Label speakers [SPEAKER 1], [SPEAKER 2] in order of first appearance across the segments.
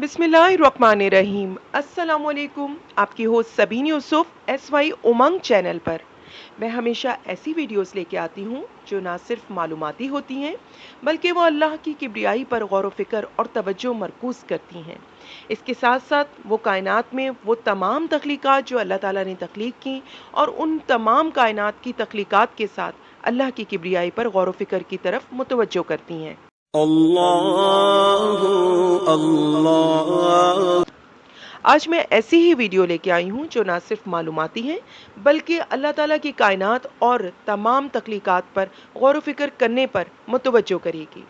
[SPEAKER 1] بسم اللہ الرحمن الرحیم۔ السلام علیکم، آپ کی ہوسٹ سبین یوسف SY امنگ چینل پر میں ہمیشہ ایسی ویڈیوز لے کے آتی ہوں جو نہ صرف معلوماتی ہوتی ہیں بلکہ وہ اللہ کی کبریائی پر غور و فکر اور توجہ مرکوز کرتی ہیں۔ اس کے ساتھ ساتھ وہ کائنات میں وہ تمام تخلیقات جو اللہ تعالیٰ نے تخلیق کی اور ان تمام کائنات کی تخلیقات کے ساتھ اللہ کی کبریائی پر غور و فکر کی طرف متوجہ کرتی ہیں۔
[SPEAKER 2] اللہ اللہ
[SPEAKER 1] آج میں ایسی ہی ویڈیو لے کے آئی ہوں جو نہ صرف معلوماتی ہیں بلکہ اللہ تعالیٰ کی کائنات اور تمام تخلیقات پر غور و فکر کرنے پر متوجہ کرے گی۔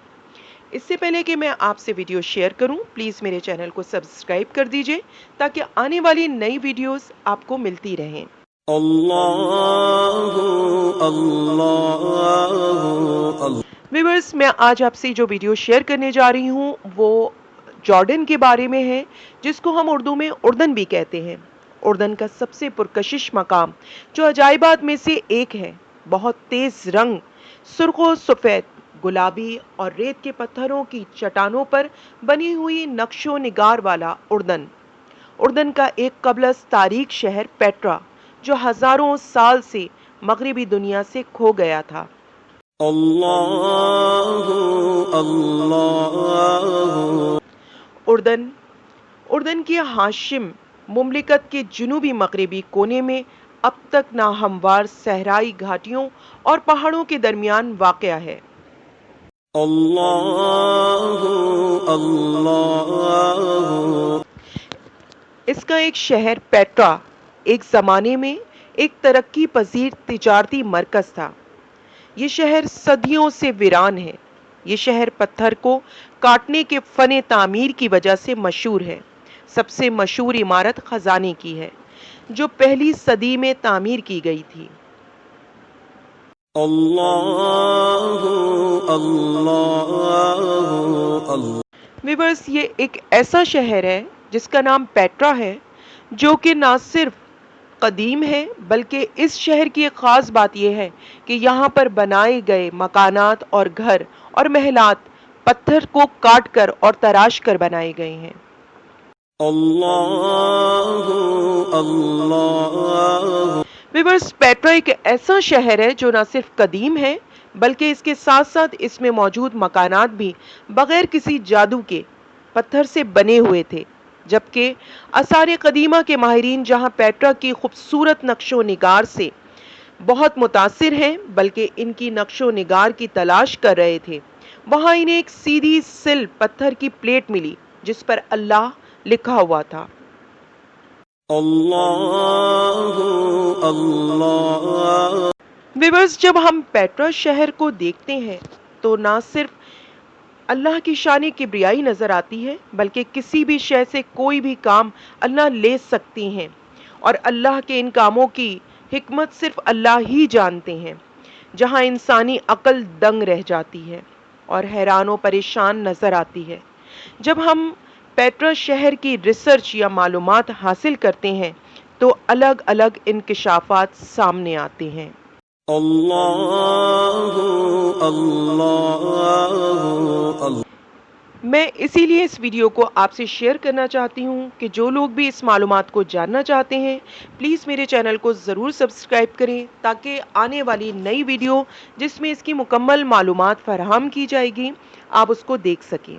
[SPEAKER 1] اس سے پہلے کہ میں آپ سے ویڈیو شیئر کروں، پلیز میرے چینل کو سبسکرائب کر دیجئے تاکہ آنے والی نئی ویڈیوز آپ کو ملتی رہیں۔
[SPEAKER 2] اللہ اللہ
[SPEAKER 1] ویورز، میں آج آپ سے جو ویڈیو شیئر کرنے جا رہی ہوں وہ جارڈن کے بارے میں ہے، جس کو ہم اردو میں اردن بھی کہتے ہیں۔ اردن کا سب سے پرکشش مقام جو عجائبات میں سے ایک ہے، بہت تیز رنگ، سرخ و سفید، گلابی اور ریت کے پتھروں کی چٹانوں پر بنی ہوئی نقش و نگار والا اردن۔ اردن کا ایک قبل از تاریخ شہر پیٹرا جو ہزاروں سال سے مغربی دنیا سے کھو گیا تھا۔
[SPEAKER 2] اللہ اللہ
[SPEAKER 1] اردن کی ہاشم مملکت کے جنوبی مغربی کونے میں اب تک ناہموار صحرائی گھاٹیوں اور پہاڑوں کے درمیان واقع ہے۔
[SPEAKER 2] اللہ اللہ
[SPEAKER 1] اس کا ایک شہر پیٹرا ایک زمانے میں ایک ترقی پذیر تجارتی مرکز تھا۔ یہ شہر صدیوں سے ویران ہے۔ یہ شہر پتھر کو کاٹنے کے فن تعمیر کی وجہ سے مشہور ہے۔ سب سے مشہور عمارت خزانے کی ہے جو پہلی صدی میں تعمیر کی گئی تھی۔
[SPEAKER 2] اللہ اللہ
[SPEAKER 1] ویورز، یہ ایک ایسا شہر ہے جس کا نام پیٹرا ہے، جو کہ نہ صرف قدیم ہے بلکہ اس شہر کی ایک خاص بات یہ ہے کہ یہاں پر بنائے گئے مکانات اور گھر اور محلات پتھر کو کاٹ کر اور تراش کر بنائے گئے ہیں۔
[SPEAKER 2] اللہ اللہ
[SPEAKER 1] ویورز، پیٹرا ایک ایسا شہر ہے جو نہ صرف قدیم ہے بلکہ اس کے ساتھ ساتھ اس میں موجود مکانات بھی بغیر کسی جادو کے پتھر سے بنے ہوئے تھے، جبکہ آثار قدیمہ کے ماہرین جہاں پیٹرا کی خوبصورت نقش و نگار سے بہت متاثر ہیں بلکہ ان کی نقش و نگار کی تلاش کر رہے تھے، وہاں انہیں ایک سیدھی سل پتھر کی پلیٹ ملی جس پر اللہ لکھا ہوا تھا۔
[SPEAKER 2] اللہ اللہ
[SPEAKER 1] ویورز، جب ہم پیٹرا شہر کو دیکھتے ہیں تو نہ صرف اللہ کی شان کبریائی نظر آتی ہے بلکہ کسی بھی شے سے کوئی بھی کام اللہ لے سکتے ہیں، اور اللہ کے ان کاموں کی حکمت صرف اللہ ہی جانتے ہیں، جہاں انسانی عقل دنگ رہ جاتی ہے اور حیران و پریشان نظر آتی ہے۔ جب ہم پیٹرا شہر کی ریسرچ یا معلومات حاصل کرتے ہیں تو الگ الگ انکشافات سامنے آتے ہیں۔
[SPEAKER 2] اللہ اللہ
[SPEAKER 1] میں اسی لیے اس ویڈیو کو آپ سے شیئر کرنا چاہتی ہوں کہ جو لوگ بھی اس معلومات کو جاننا چاہتے ہیں پلیز میرے چینل کو ضرور سبسکرائب کریں تاکہ آنے والی نئی ویڈیو جس میں اس کی مکمل معلومات فراہم کی جائے گی آپ اس کو دیکھ سکیں۔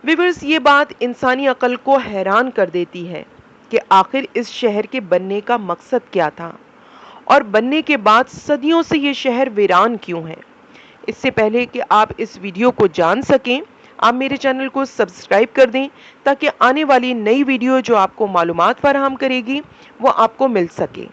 [SPEAKER 1] ویورز، یہ بات انسانی عقل کو حیران کر دیتی ہے کہ آخر اس شہر کے بننے کا مقصد کیا تھا اور بننے کے بعد صدیوں سے یہ شہر ویران کیوں ہے۔ اس سے پہلے کہ آپ اس ویڈیو کو جان سکیں، آپ میرے چینل کو سبسکرائب کر دیں تاکہ آنے والی نئی ویڈیو جو آپ کو معلومات فراہم کرے گی وہ آپ کو مل سکے۔